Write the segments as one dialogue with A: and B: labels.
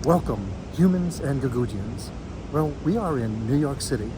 A: Welcome, humans and Gugu-Gee-ans. Well, we are in New York City.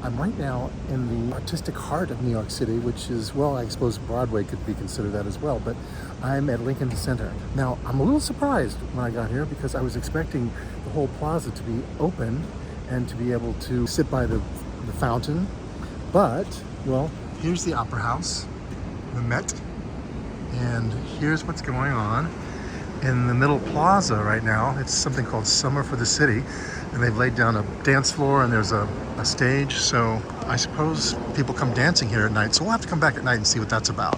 A: I'm right now in the artistic heart of New York City, which is, well, I suppose Broadway could be considered that as well, but I'm at Lincoln Center. Now, I'm a little surprised when I got here because I was expecting the whole plaza to be open and to be able to sit by the fountain. But, well, here's the Opera House, the Met, and here's what's going on. In the middle plaza right now, it's something called Summer for the City, and they've laid down a dance floor and there's a stage, so I suppose people come dancing here at night, so we'll have to come back at night and see what that's about.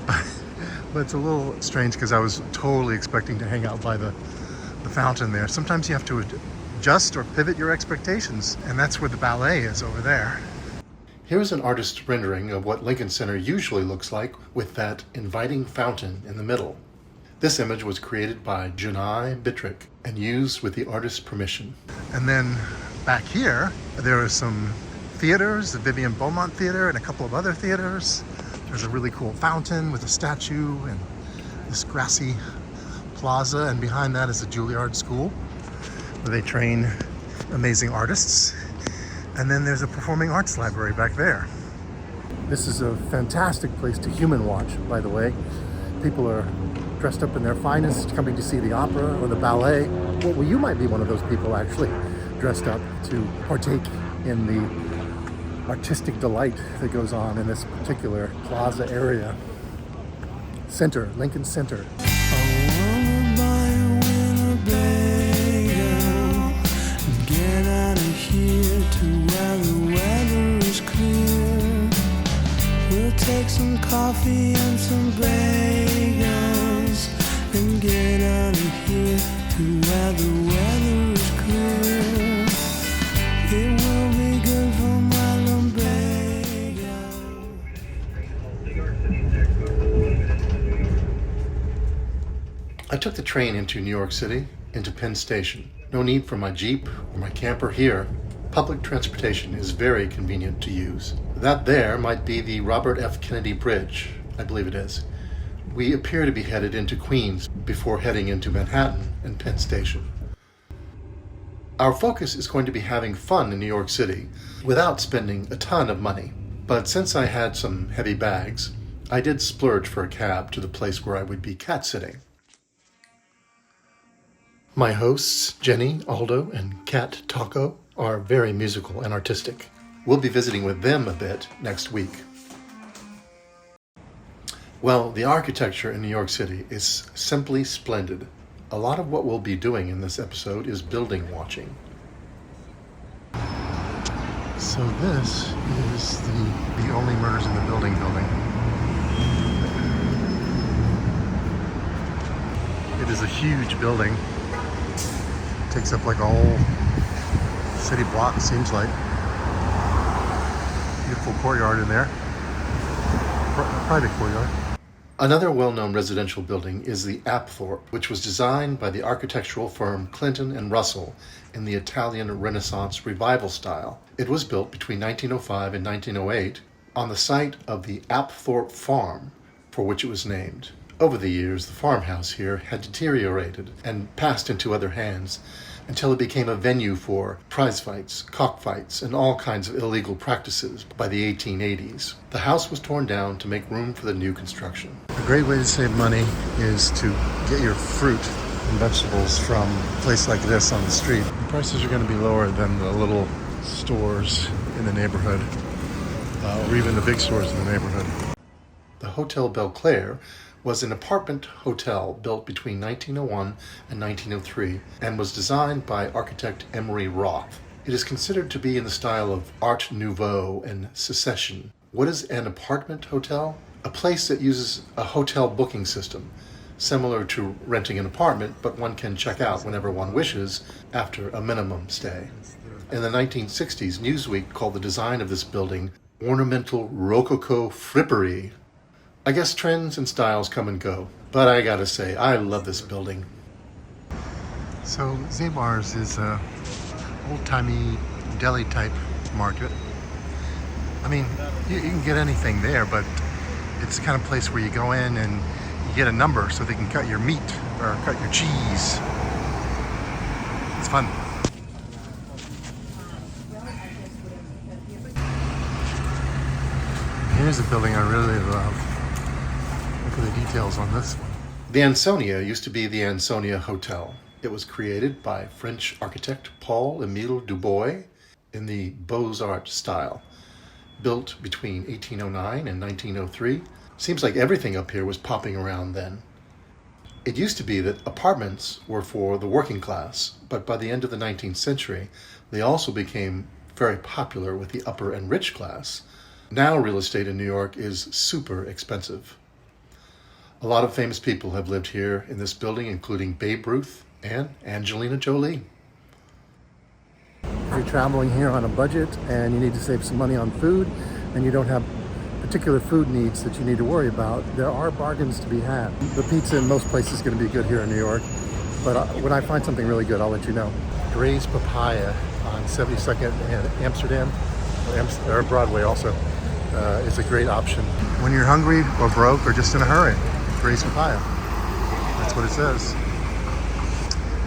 A: But it's a little strange because I was totally expecting to hang out by the fountain there. Sometimes you have to adjust or pivot your expectations, and that's where the ballet is over there. Here's an artist's rendering of what Lincoln Center usually looks like with that inviting fountain in the middle. This image was created by Genai Bittrich and used with the artist's permission. And then back here, there are some theaters, the Vivian Beaumont Theater and a couple of other theaters. There's a really cool fountain with a statue and this grassy plaza, and behind that is the Juilliard School where they train amazing artists. And then there's a performing arts library back there. This is a fantastic place to human watch, by the way. People are dressed up in their finest, coming to see the opera or the ballet. Well, you might be one of those people actually dressed up to partake in the artistic delight that goes on in this particular plaza area. Center, Lincoln Center.
B: Get out of here to where the weather is clear. We'll take some coffee and some bagels and get out of here to where the weather is clear. It will be good for my lumbago.
A: I took the train into New York City, into Penn Station. No need for my Jeep or my camper here. Public transportation is very convenient to use. That there might be the Robert F. Kennedy Bridge. I believe it is. We appear to be headed into Queens before heading into Manhattan and Penn Station. Our focus is going to be having fun in New York City without spending a ton of money. But since I had some heavy bags, I did splurge for a cab to the place where I would be cat-sitting. My hosts, Jenny, Aldo, and Cat Taco, are very musical and artistic. We'll be visiting with them a bit next week. Well, the architecture in New York City is simply splendid. A lot of what we'll be doing in this episode is building watching. So this is the Only Murders in the Building. It is a huge building. Takes up like a whole city block, seems like. Beautiful courtyard in there. Private courtyard. Another well-known residential building is the Apthorpe, which was designed by the architectural firm Clinton and Russell in the Italian Renaissance Revival style. It was built between 1905 and 1908 on the site of the Apthorpe Farm, for which it was named. Over the years, the farmhouse here had deteriorated and passed into other hands until it became a venue for prize fights, cockfights, and all kinds of illegal practices by the 1880s. The house was torn down to make room for the new construction. A great way to save money is to get your fruit and vegetables from a place like this on the street. The prices are going to be lower than the little stores in the neighborhood, or even the big stores in the neighborhood. The Hotel Belclair was an apartment hotel built between 1901 and 1903 and was designed by architect Emery Roth. It is considered to be in the style of Art Nouveau and Secession. What is an apartment hotel? A place that uses a hotel booking system, similar to renting an apartment, but one can check out whenever one wishes after a minimum stay. In the 1960s, Newsweek called the design of this building ornamental Rococo frippery. I guess trends and styles come and go, but I gotta say, I love this building. So Zabar's is a old-timey deli-type market. I mean, you can get anything there, but it's the kind of place where you go in and you get a number so they can cut your meat or cut your cheese. fun. Here's a building I really love. Look at the details on this one. The Ansonia used to be the Ansonia Hotel. It was created by French architect Paul-Émile Dubois in the Beaux-Arts style. Built between 1809 and 1903. Seems like everything up here was popping around then. It used to be that apartments were for the working class, but by the end of the 19th century, they also became very popular with the upper and rich class. Now real estate in New York is super expensive. A lot of famous people have lived here in this building, including Babe Ruth and Angelina Jolie. If you're traveling here on a budget and you need to save some money on food and you don't have particular food needs that you need to worry about, there are bargains to be had. The pizza in most places is going to be good here in New York, but when I find something really good, I'll let you know. Gray's Papaya on 72nd and Amsterdam, or Broadway also, is a great option. When you're hungry or broke or just in a hurry, Gray's Papaya. That's what it says.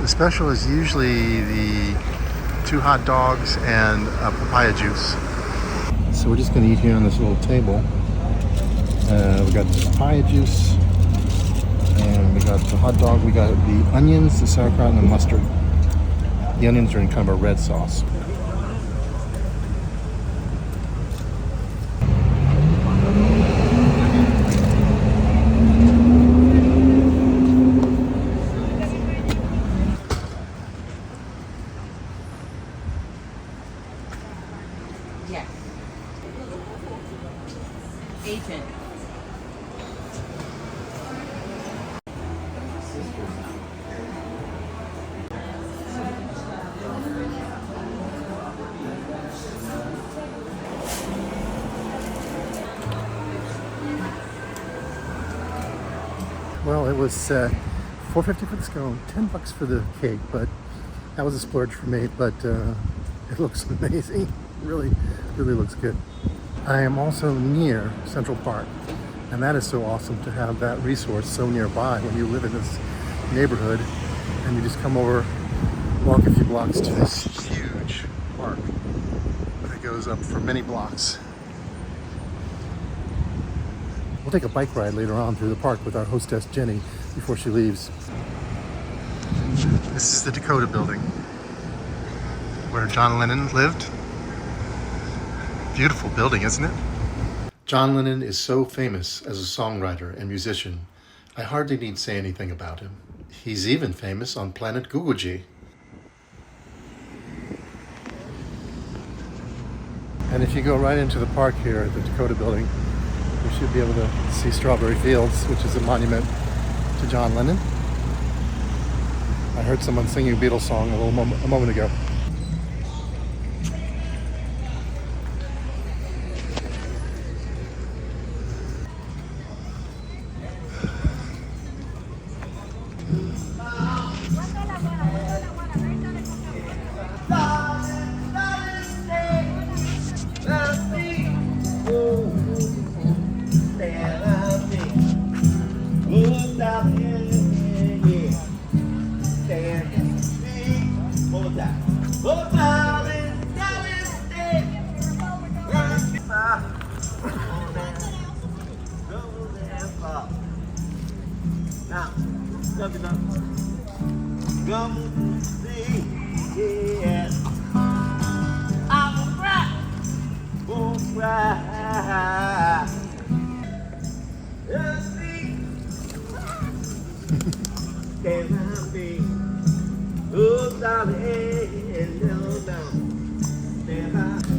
A: The special is usually the 2 hot dogs and a papaya juice. So we're just going to eat here on this little table. We got the papaya juice, and we got the hot dog. We got the onions, the sauerkraut, and the mustard. The onions are in kind of a red sauce.
C: Yes. Agent.
A: Well, it was $4.50 for the scone, $10 for the cake, but that was a splurge for me. But it looks amazing. Really looks good. I am also near Central Park, and that is so awesome to have that resource so nearby when you live in this neighborhood and you just come over, walk a few blocks to this huge park that goes up for many blocks. We'll take a bike ride later on through the park with our hostess Jenny before she leaves. This is the Dakota building where John Lennon lived. Beautiful building, isn't it? John Lennon is so famous as a songwriter and musician, I hardly need say anything about him. He's even famous on planet Gugu-Gee. And if you go right into the park here at the Dakota building, you should be able to see Strawberry Fields, which is a monument to John Lennon. I heard someone singing a Beatles song a moment ago.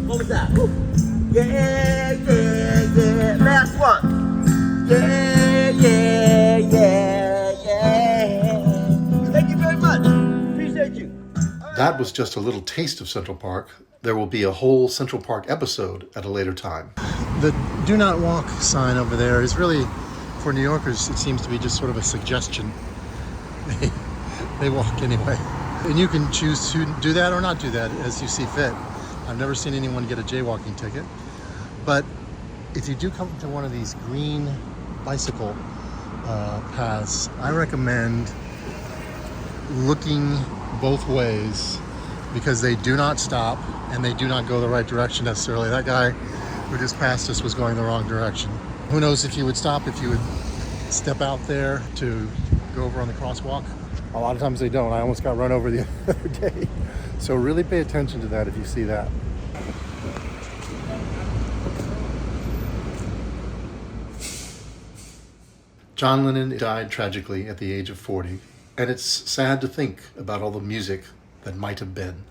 D: What was that? Ooh. Yeah, yeah, yeah. Last one. Yeah, yeah, yeah, yeah. Thank you very much. Appreciate you.
A: That was just a little taste of Central Park. There will be a whole Central Park episode at a later time. The do not walk sign over there is really, for New Yorkers, it seems to be just sort of a suggestion. They walk anyway. And you can choose to do that or not do that as you see fit. I've never seen anyone get a jaywalking ticket. But if you do come to one of these green bicycle paths, I recommend looking both ways because they do not stop and they do not go the right direction necessarily. That guy who just passed us was going the wrong direction. Who knows if you would stop, if you would step out there to go over on the crosswalk. A lot of times they don't. I almost got run over the other day. So really pay attention to that if you see that. John Lennon died tragically at the age of 40, and it's sad to think about all the music that might have been.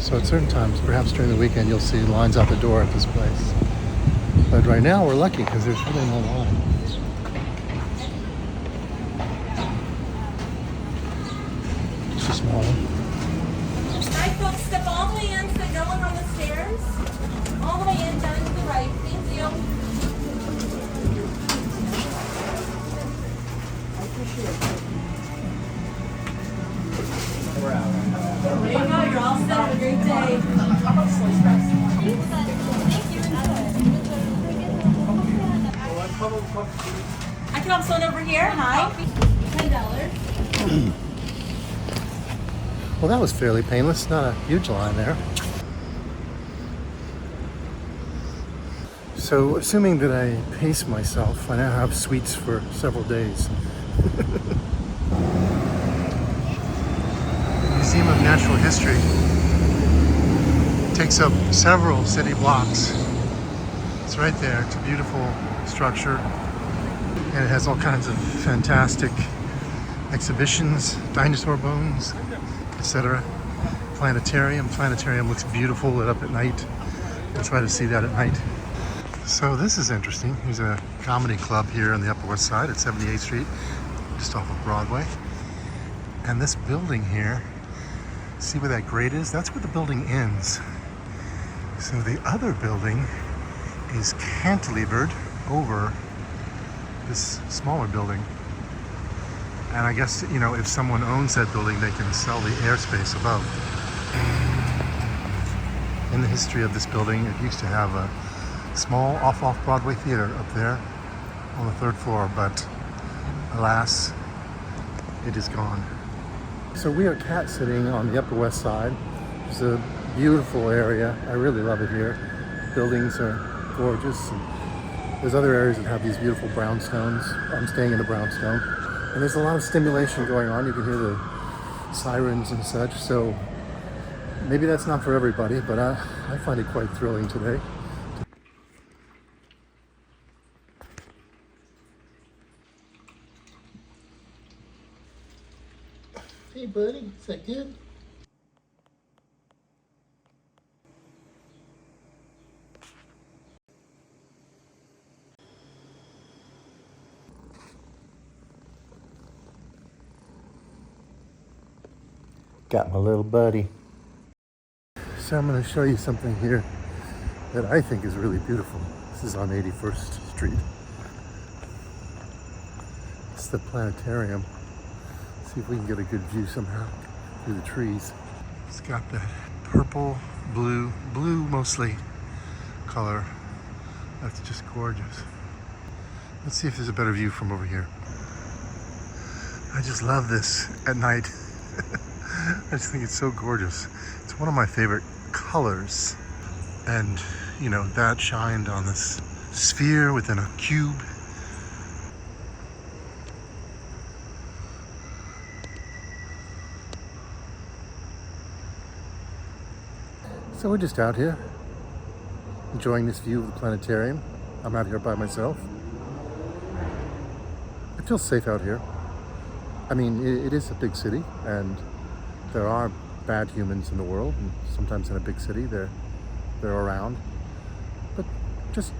A: So at certain times, perhaps during the weekend, you'll see lines out the door at this place. But right now, we're lucky because there's really no line. Just a small one.
C: Hi folks, step all the way in, so going on the stairs. All the way in, down to the right. Thank you. I appreciate it. We're out. There you go, you're all set. Have a great day. I can help someone over here. Hi. $10.
A: Well, that was fairly painless. Not a huge line there. So, assuming that I pace myself, I now have sweets for several days. Museum of Natural History takes up several city blocks. It's right there. It's a beautiful structure, and it has all kinds of fantastic exhibitions, dinosaur bones, etc. Planetarium. Planetarium looks beautiful lit up at night. I'll try to see that at night. So this is interesting. There's a comedy club here on the Upper West Side at 78th Street, just off of Broadway. And this building here, see where that grate is? That's where the building ends. So the other building is cantilevered over this smaller building. And I guess, you know, if someone owns that building, they can sell the airspace above. In the history of this building, it used to have a small off-Broadway theater up there on the 3rd floor, but alas, it is gone. So we are cat sitting on the Upper West Side. It's a beautiful area. I really love it here. Buildings are gorgeous. And there's other areas that have these beautiful brownstones. I'm staying in the brownstone. And there's a lot of stimulation going on. You can hear the sirens and such. So maybe that's not for everybody, but I find it quite thrilling today. Hey buddy, is that good? Got my little buddy. So I'm going to show you something here that I think is really beautiful. This is on 81st Street. It's the planetarium. See if we can get a good view somehow through the trees. It's got that purple, blue mostly color. That's just gorgeous. Let's see if there's a better view from over here. I just love this at night. I just think it's so gorgeous. It's one of my favorite colors. And, you know, that shined on this sphere within a cube. So we're just out here, enjoying this view of the planetarium. I'm out here by myself. It feels safe out here. I mean, it is a big city, and there are bad humans in the world, and sometimes in a big city they're around. But just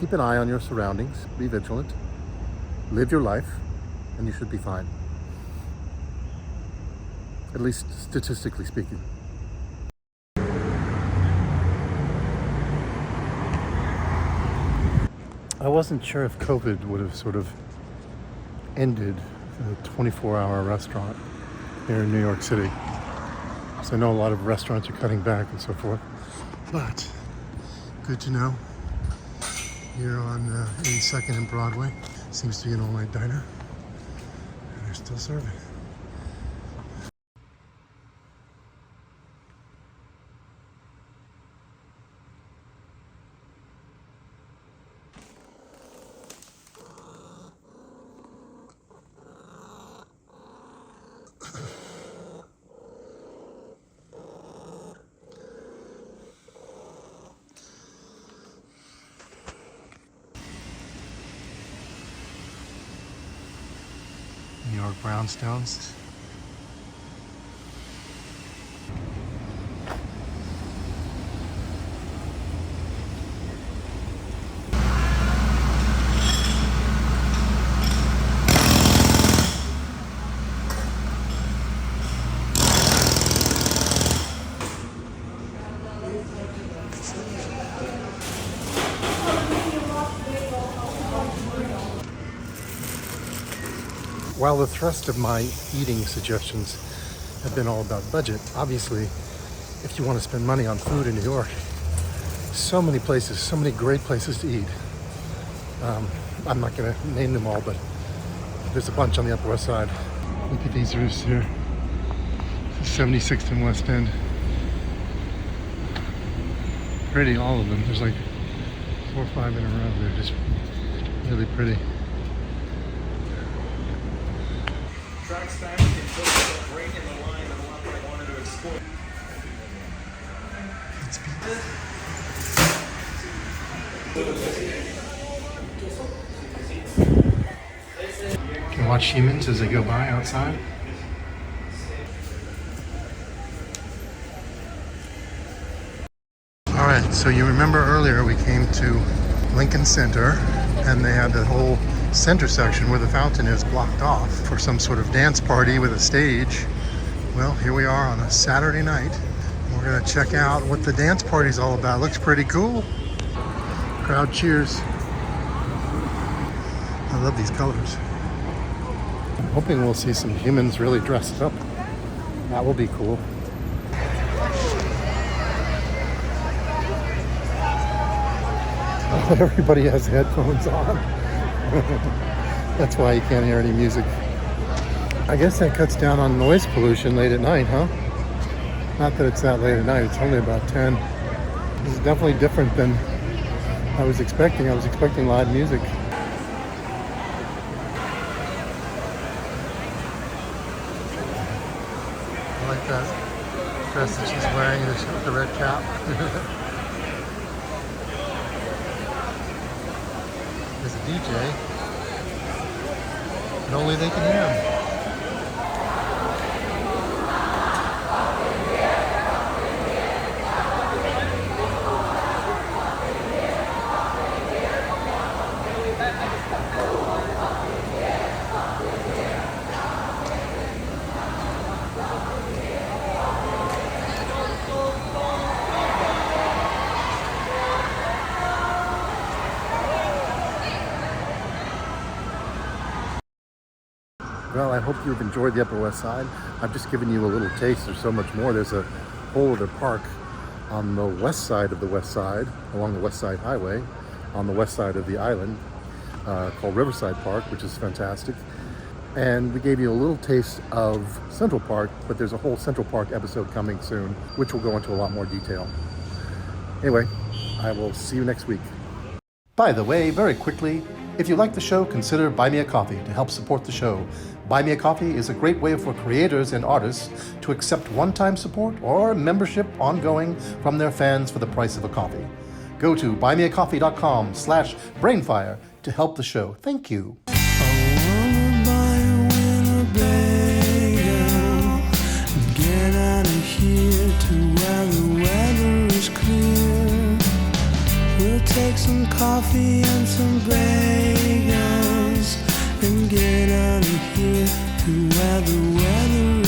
A: keep an eye on your surroundings, be vigilant, live your life, and you should be fine. At least statistically speaking. I wasn't sure if COVID would have sort of ended the 24-hour restaurant here in New York City. So I know a lot of restaurants are cutting back and so forth. But good to know here on 82nd and Broadway. Seems to be an all-night diner. And they're still serving. New York brownstones. While the thrust of my eating suggestions have been all about budget, obviously, if you want to spend money on food in New York, so many places, so many great places to eat. I'm not going to name them all, but there's a bunch on the Upper West Side. Look at these roofs here. 76th and West End. Pretty, all of them. There's like 4 or 5 in a row. They're just really pretty.
E: Tracks back and put a break in the line of the one that I wanted to exploit.
A: You can watch humans as they go by outside. Alright, so you remember earlier we came to Lincoln Center and they had the whole center section where the fountain is blocked off for some sort of dance party with a stage. Well, here we are on a Saturday night. We're gonna check out what the dance party's all about. Looks pretty cool. Crowd cheers. I love these colors. I'm hoping we'll see some humans really dressed up. That will be cool. Oh, everybody has headphones on. That's why you can't hear any music. I guess that cuts down on noise pollution late at night, huh? Not that it's that late at night, it's only about 10. This is definitely different than I was expecting. I was expecting live music. I like that dress that she's wearing, the red cap. There's a DJ, and only they can hear him. Well, I hope you've enjoyed the Upper West Side. I've just given you a little taste. There's so much more. There's a whole other park on the west side of the West Side, along the West Side Highway, on the west side of the island, called Riverside Park, which is fantastic. And we gave you a little taste of Central Park, but there's a whole Central Park episode coming soon, which will go into a lot more detail. Anyway, I will see you next week. By the way, very quickly, if you like the show, consider Buy Me a Coffee to help support the show. Buy Me a Coffee is a great way for creators and artists to accept one-time support or membership ongoing from their fans for the price of a coffee. Go to buymeacoffee.com/BrainFire to help the show. Thank you.
B: Get out of here to where the weather is clear. We'll take some coffee and some bagels and get out of here to where the weather